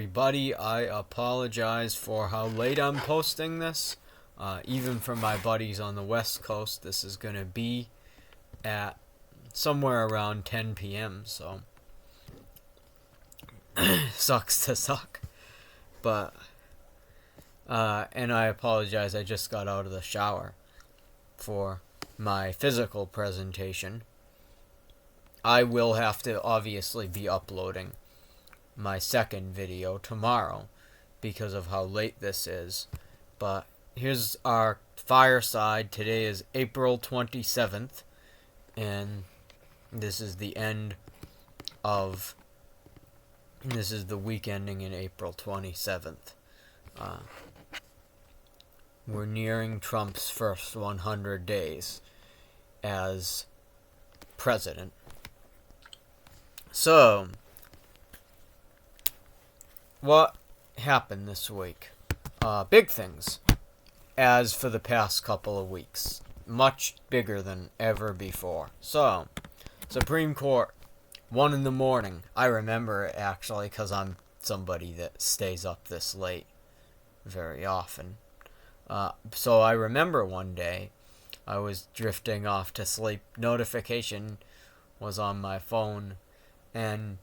Everybody, I apologize for how late I'm posting this. Even for my buddies on the West Coast, this is going to be at somewhere around 10 p.m., so sucks to suck. But, and I apologize, I just got out of the shower for my physical presentation. I will have to obviously be uploading my second video tomorrow because of how late this is. But here's our fireside. Today is April 27th, and this is the week ending in April 27th. We're nearing Trump's first 100 days as president. So, what happened this week? Big things, as for the past couple of weeks. Much bigger than ever before. So, Supreme Court, 1 in the morning. I remember it actually because I'm somebody that stays up this late very often. So I remember one day I was drifting off to sleep. Notification was on my phone, and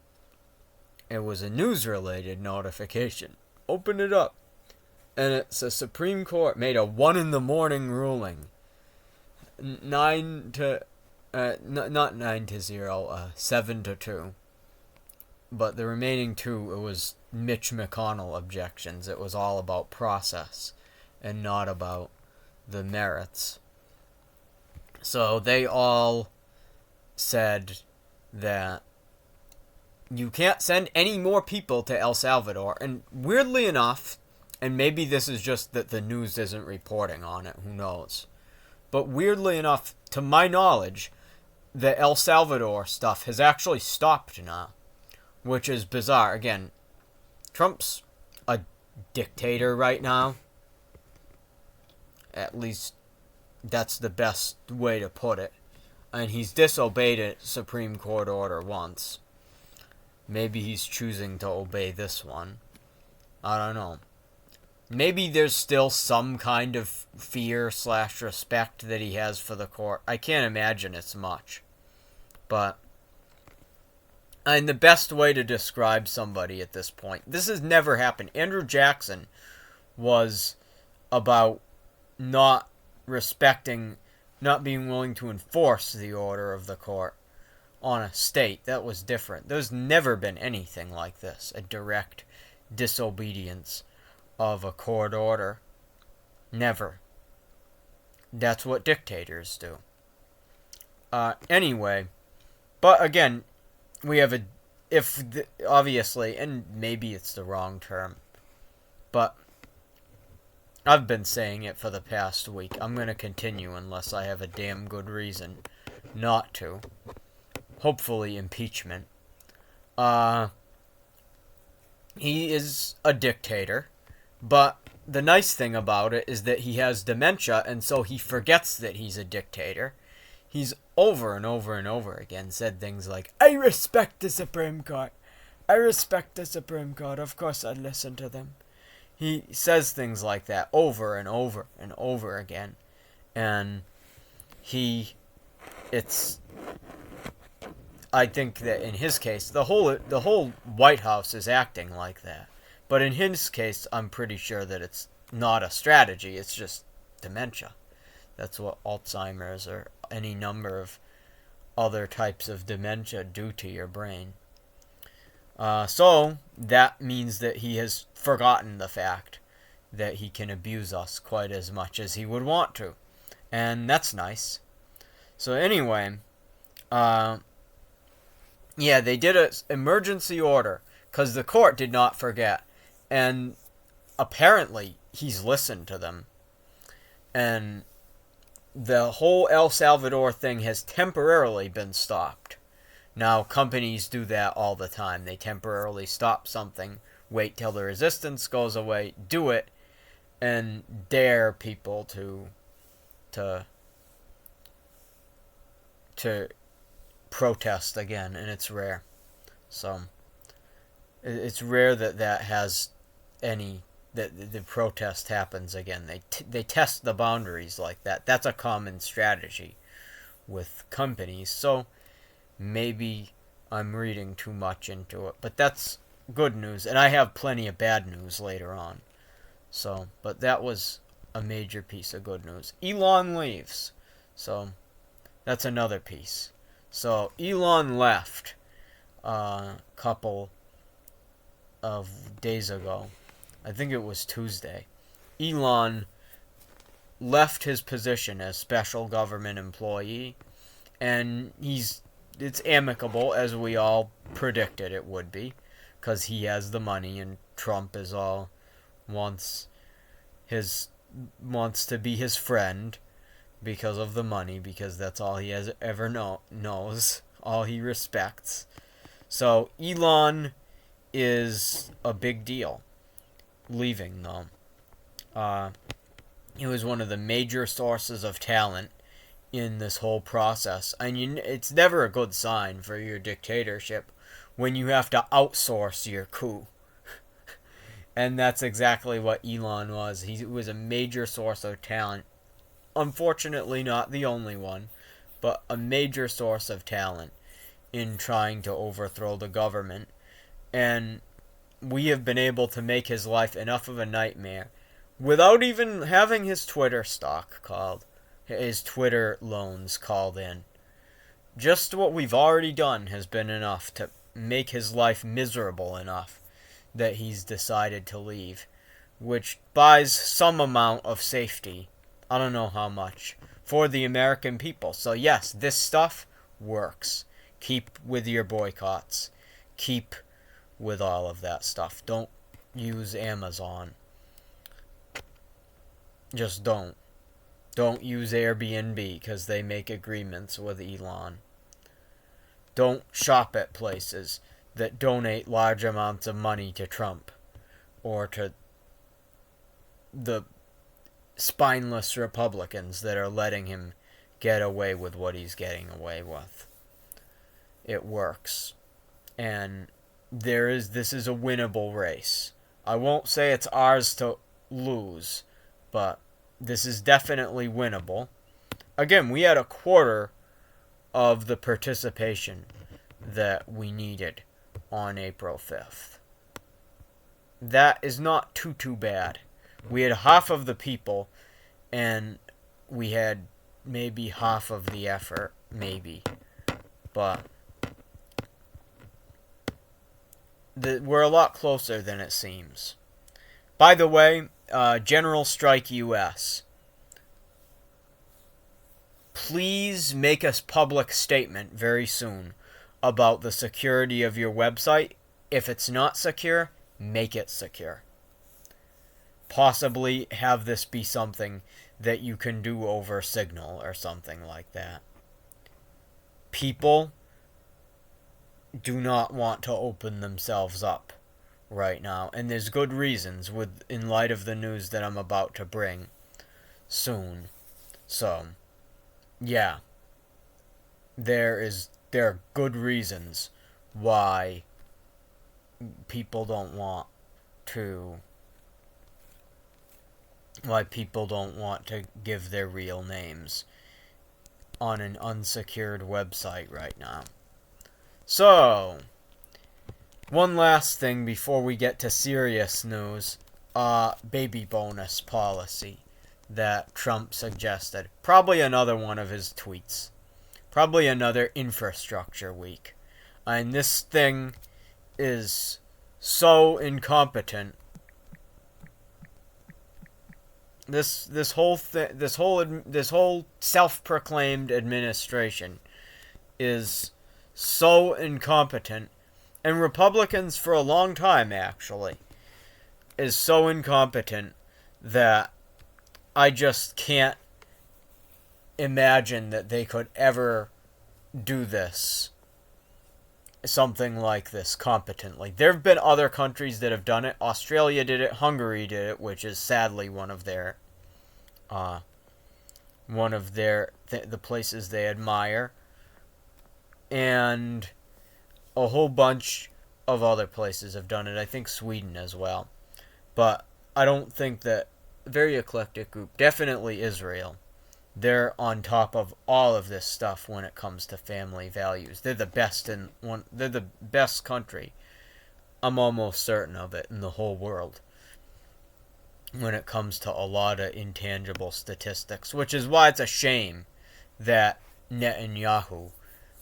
it was a news-related notification. Open it up, and it's the Supreme Court made a 1 in the morning ruling. 7 to 2. But the remaining 2, it was Mitch McConnell objections. It was all about process and not about the merits. So they all said that you can't send any more people to El Salvador. And weirdly enough, and maybe this is just that the news isn't reporting on it, who knows. But weirdly enough, to my knowledge, the El Salvador stuff has actually stopped now, which is bizarre. Again, Trump's a dictator right now. At least that's the best way to put it. And he's disobeyed a Supreme Court order once. Maybe he's choosing to obey this one. I don't know. Maybe there's still some kind of fear/respect that he has for the court. I can't imagine it's much. But, and the best way to describe somebody at this point, this has never happened. Andrew Jackson was about not being willing to enforce the order of the court on a state. That was different. There's never been anything like this, a direct disobedience of a court order. Never. That's what dictators do. Anyway, but again, we have obviously, and maybe it's the wrong term, but I've been saying it for the past week. I'm going to continue unless I have a damn good reason not to. Hopefully impeachment. He is a dictator, but the nice thing about it is that he has dementia, and so he forgets that he's a dictator. He's over and over and over again said things like, I respect the Supreme Court. I respect the Supreme Court. Of course I'd listen to them. He says things like that over and over and over again. And I think that in his case, the whole White House is acting like that. But in his case, I'm pretty sure that it's not a strategy. It's just dementia. That's what Alzheimer's or any number of other types of dementia do to your brain. So that means that he has forgotten the fact that he can abuse us quite as much as he would want to. And that's nice. So anyway, yeah, they did an emergency order because the court did not forget. And apparently he's listened to them. And the whole El Salvador thing has temporarily been stopped. Now, companies do that all the time. They temporarily stop something, wait till the resistance goes away, do it, and dare people to protest again, and it's rare. So, It's rare that has any that the protest happens again. They test the boundaries like that. That's a common strategy with companies. So maybe I'm reading too much into it, but that's good news, and I have plenty of bad news later on. So, but that was a major piece of good news. Elon leaves. So, that's another piece. So, Elon left a couple of days ago. I think it was Tuesday. Elon left his position as special government employee, and it's amicable, as we all predicted it would be, because he has the money and Trump is all wants to be his friend because of the money, because that's all he has ever knows, all he respects. So Elon is a big deal leaving, though. He was one of the major sources of talent in this whole process. And it's never a good sign for your dictatorship when you have to outsource your coup. And that's exactly what Elon was. He was a major source of talent. Unfortunately, not the only one, but a major source of talent in trying to overthrow the government. And we have been able to make his life enough of a nightmare without even having his Twitter his Twitter loans called in. Just what we've already done has been enough to make his life miserable enough that he's decided to leave, which buys some amount of safety, I don't know how much, for the American people. So yes, this stuff works. Keep with your boycotts. Keep with all of that stuff. Don't use Amazon. Just don't. Don't use Airbnb because they make agreements with Elon. Don't shop at places that donate large amounts of money to Trump or to the spineless Republicans that are letting him get away with what he's getting away with. It works. And this is a winnable race. I won't say it's ours to lose, but this is definitely winnable. Again, we had a quarter of the participation that we needed on April 5th. That is not too bad. We had half of the people, and we had maybe half of the effort, maybe. But we're a lot closer than it seems. By the way, General Strike US. Please make a public statement very soon about the security of your website. If it's not secure, make it secure. Possibly have this be something that you can do over Signal or something like that. People do not want to open themselves up right now, and there's good reasons in light of the news that I'm about to bring soon. So, yeah, there are good reasons why people don't want to give their real names on an unsecured website right now. So, one last thing before we get to serious news. Baby bonus policy that Trump suggested. Probably another one of his tweets. Probably another infrastructure week. And this thing is so incompetent. This whole self-proclaimed administration is so incompetent, and Republicans for a long time actually is so incompetent that I just can't imagine that they could ever do something like this competently. There have been other countries that have done it. Australia did it. Hungary did it, which is sadly one of the places they admire. And a whole bunch of other places have done it. I think Sweden as well. But I don't think that very eclectic group, definitely Israel. They're on top of all of this stuff when it comes to family values. They're the best in one. They're the best country. I'm almost certain of it in the whole world when it comes to a lot of intangible statistics, which is why it's a shame that Netanyahu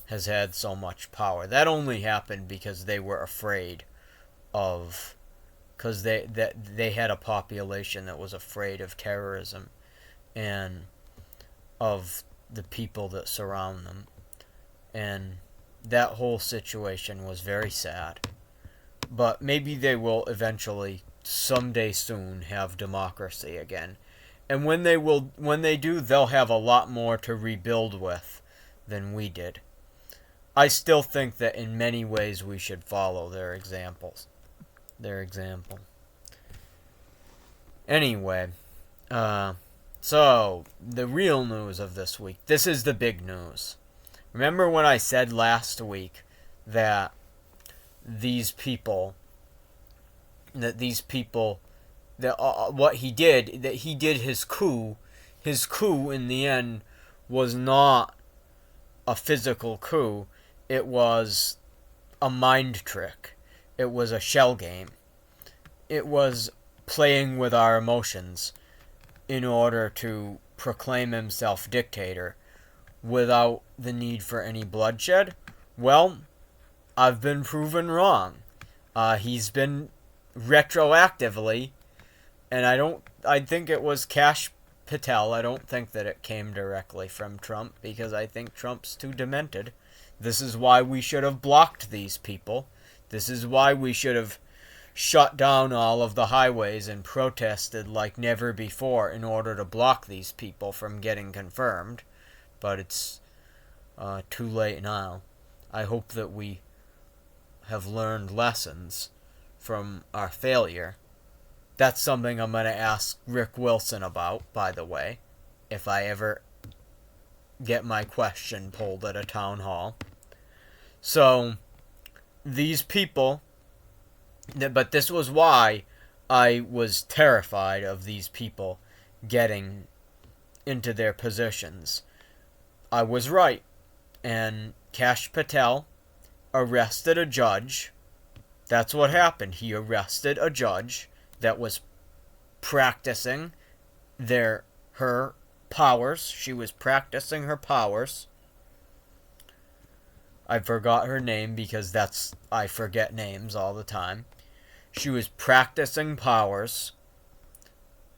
has had so much power. That only happened because they were afraid of, because they had a population that was afraid of terrorism and of the people that surround them. And that whole situation was very sad. But maybe they will eventually, someday soon, have democracy again. And when they do, they'll have a lot more to rebuild with than we did. I still think that in many ways we should follow their example. Anyway, so the real news of this week. This is the big news. Remember when I said last week that these people, that what he did, that he did his coup in the end was not a physical coup. It was a mind trick. It was a shell game. It was playing with our emotions in order to proclaim himself dictator without the need for any bloodshed. Well, I've been proven wrong. He's been retroactively, and I think it was Kash Patel. I don't think that it came directly from Trump, because I think Trump's too demented. This is why we should have blocked these people. This is why we should have shut down all of the highways and protested like never before in order to block these people from getting confirmed. But it's too late now. I hope that we have learned lessons from our failure. That's something I'm going to ask Rick Wilson about, by the way, if I ever get my question pulled at a town hall. So, these people, but this was why I was terrified of these people getting into their positions. I was right, and Kash Patel arrested a judge. That's what happened. He arrested a judge that was practicing her powers. She was practicing her powers. I forgot her name because I forget names all the time. She was practicing powers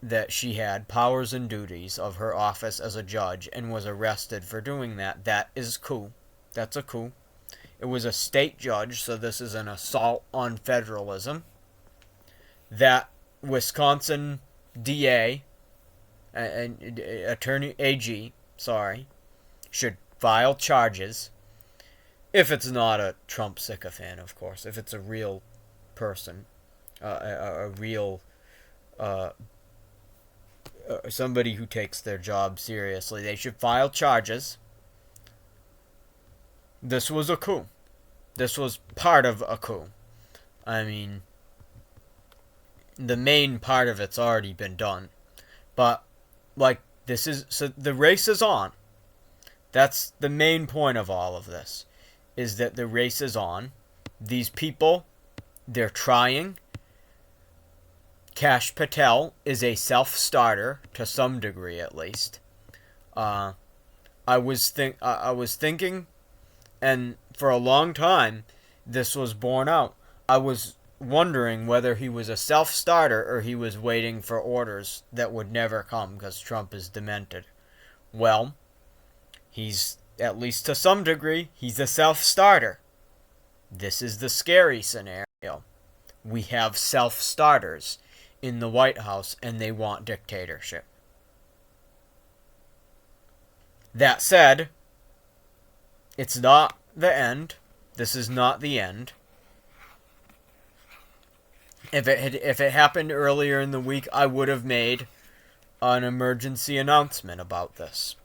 that she had, powers and duties of her office as a judge, and was arrested for doing that. That is coup. That's a coup. It was a state judge, so this is an assault on federalism. That Wisconsin DA, attorney AG, should file charges. If it's not a Trump sycophant, of course. If it's a real person, a real somebody who takes their job seriously, they should file charges. This was a coup. This was part of a coup. I mean, the main part of it's already been done. But, so the race is on. That's the main point of all of this, is that the race is on. These people, they're trying. Kash Patel is a self-starter, to some degree at least. I was thinking, and for a long time, this was borne out. I was wondering whether he was a self-starter or he was waiting for orders that would never come because Trump is demented. Well, he's, at least to some degree, he's a self-starter. This is the scary scenario. We have self-starters in the White House, and they want dictatorship. That said, it's not the end. This is not the end. If it happened earlier in the week, I would have made an emergency announcement about this.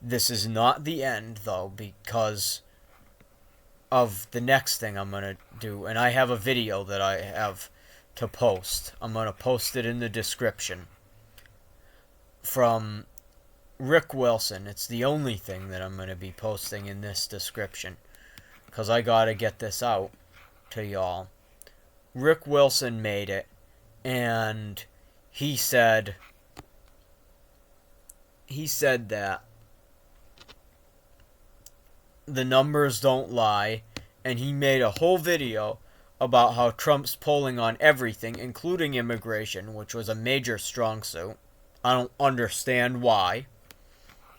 This is not the end, though, because of the next thing I'm going to do, and I have a video that I have to post. I'm going to post it in the description from Rick Wilson. It's the only thing that I'm going to be posting in this description, because I got to get this out to y'all. Rick Wilson made it, and he said that the numbers don't lie, and he made a whole video about how Trump's polling on everything, including immigration, which was a major strong suit. I don't understand why.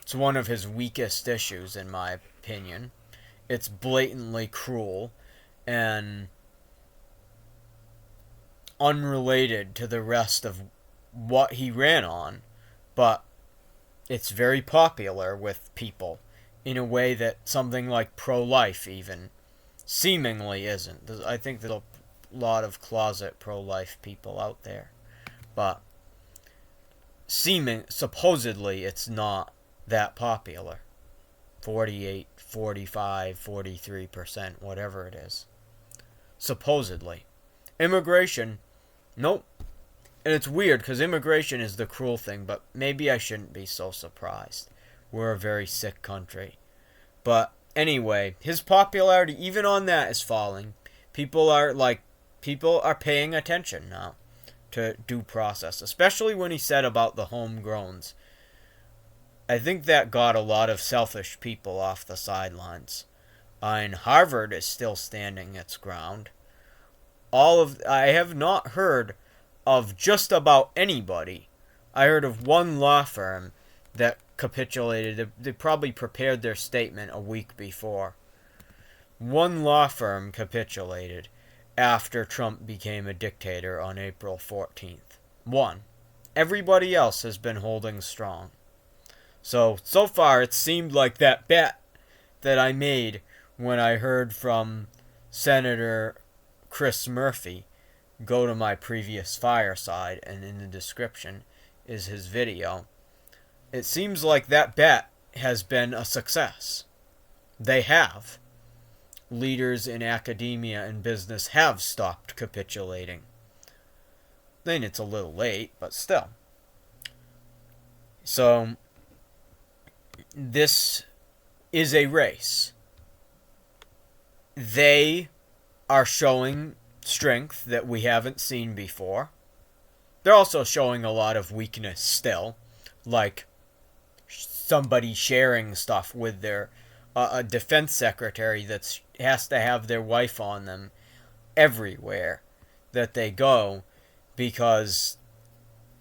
It's one of his weakest issues, in my opinion. It's blatantly cruel and unrelated to the rest of what he ran on, but it's very popular with people in a way that something like pro-life even seemingly isn't. I think there's a lot of closet pro-life people out there, but supposedly it's not that popular. 48, 45, 43%, whatever it is. Supposedly. Immigration, nope. And it's weird, because immigration is the cruel thing, but maybe I shouldn't be so surprised. We're a very sick country. But anyway, his popularity, even on that, is falling. People are paying attention now to due process, especially when he said about the homegrowns. I think that got a lot of selfish people off the sidelines. And Harvard is still standing its ground. I have not heard of just about anybody. I heard of one law firm that capitulated. They probably prepared their statement a week before. One law firm capitulated after Trump became a dictator on April 14th. One. Everybody else has been holding strong. So far it seemed like that bet that I made when I heard from Senator Chris Murphy. Go to my previous fireside, and in the description is his video. It seems like that bet has been a success. They have. Leaders in academia and business have stopped capitulating. Then it's a little late, but still. So, this is a race. They are showing strength that we haven't seen before. They're also showing a lot of weakness still, like somebody sharing stuff with their a defense secretary that has to have their wife on them everywhere that they go because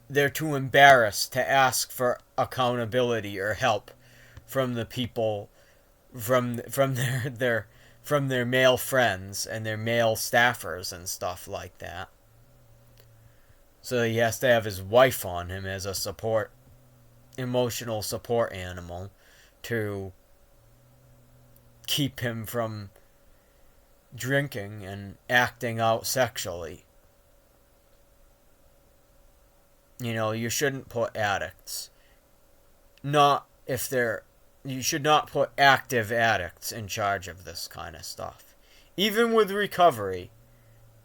they're too embarrassed to ask for accountability or help from the people from their male friends and their male staffers and stuff like that. So he has to have his wife on him as a emotional support animal to keep him from drinking and acting out sexually. You know, you shouldn't put addicts. You should not put active addicts in charge of this kind of stuff. Even with recovery,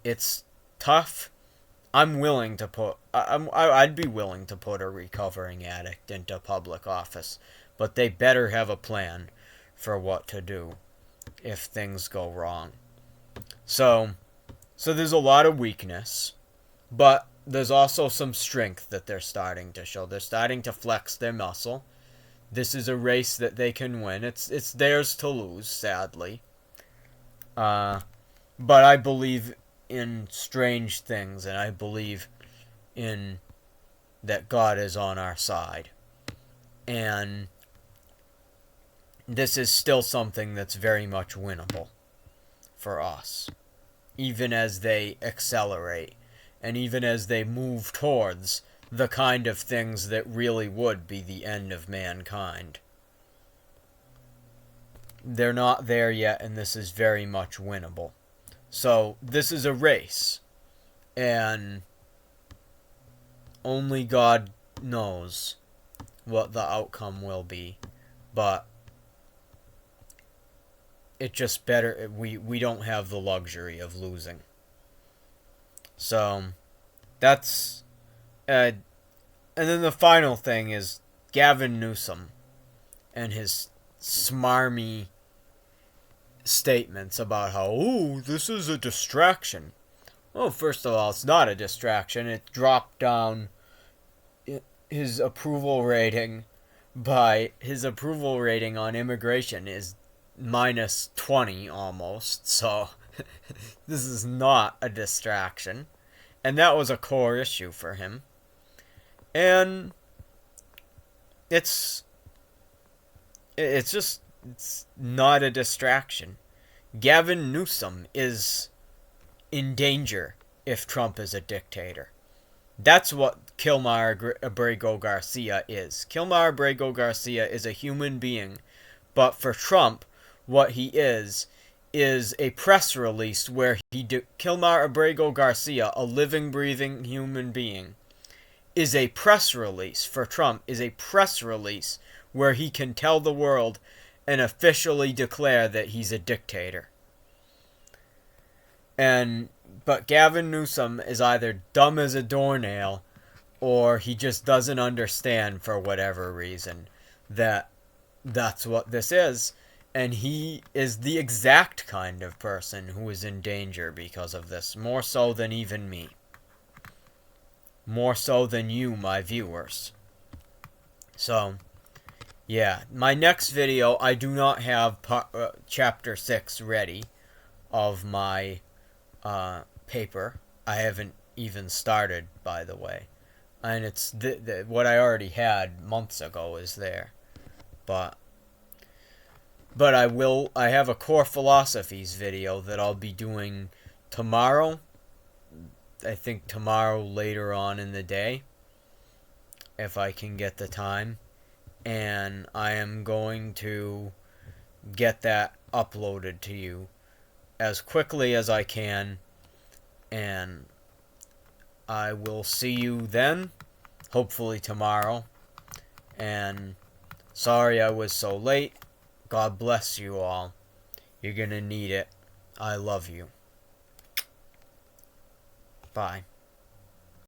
it's tough. I'd be willing to put a recovering addict into public office, but they better have a plan for what to do if things go wrong. So there's a lot of weakness, but there's also some strength that they're starting to show. They're starting to flex their muscle. This is a race that they can win. It's theirs to lose, sadly. But I believe in strange things, and I believe in that God is on our side. And this is still something that's very much winnable for us, even as they accelerate, and even as they move towards the kind of things that really would be the end of mankind. They're not there yet, and this is very much winnable. So, this is a race, and only God knows what the outcome will be, but it just better, we don't have the luxury of losing. So that's and then the final thing is Gavin Newsom and his smarmy statements about how, oh, this is a distraction. Well, first of all, it's not a distraction. It dropped down his approval rating his approval rating on immigration is -20 almost. So this is not a distraction. And that was a core issue for him. And it's not a distraction. Gavin Newsom is in danger if Trump is a dictator. That's what Kilmar Abrego Garcia is. Kilmar Abrego Garcia is a human being, but for Trump, what he is a press release where Kilmar Abrego Garcia, a living, breathing human being, is a press release for Trump, is a press release where he can tell the world and officially declare that he's a dictator. But Gavin Newsom is either dumb as a doornail or he just doesn't understand for whatever reason that that's what this is. And he is the exact kind of person who is in danger because of this, more so than even me. More so than you, my viewers. So, yeah, my next video, I do not have chapter 6 ready of my paper. I haven't even started, by the way. And it's what I already had months ago is there. But I have a core philosophies video that I'll be doing tomorrow. I think tomorrow later on in the day, if I can get the time. And I am going to get that uploaded to you as quickly as I can. And I will see you then, hopefully tomorrow. And sorry I was so late. God bless you all. You're gonna need it. I love you. Bye.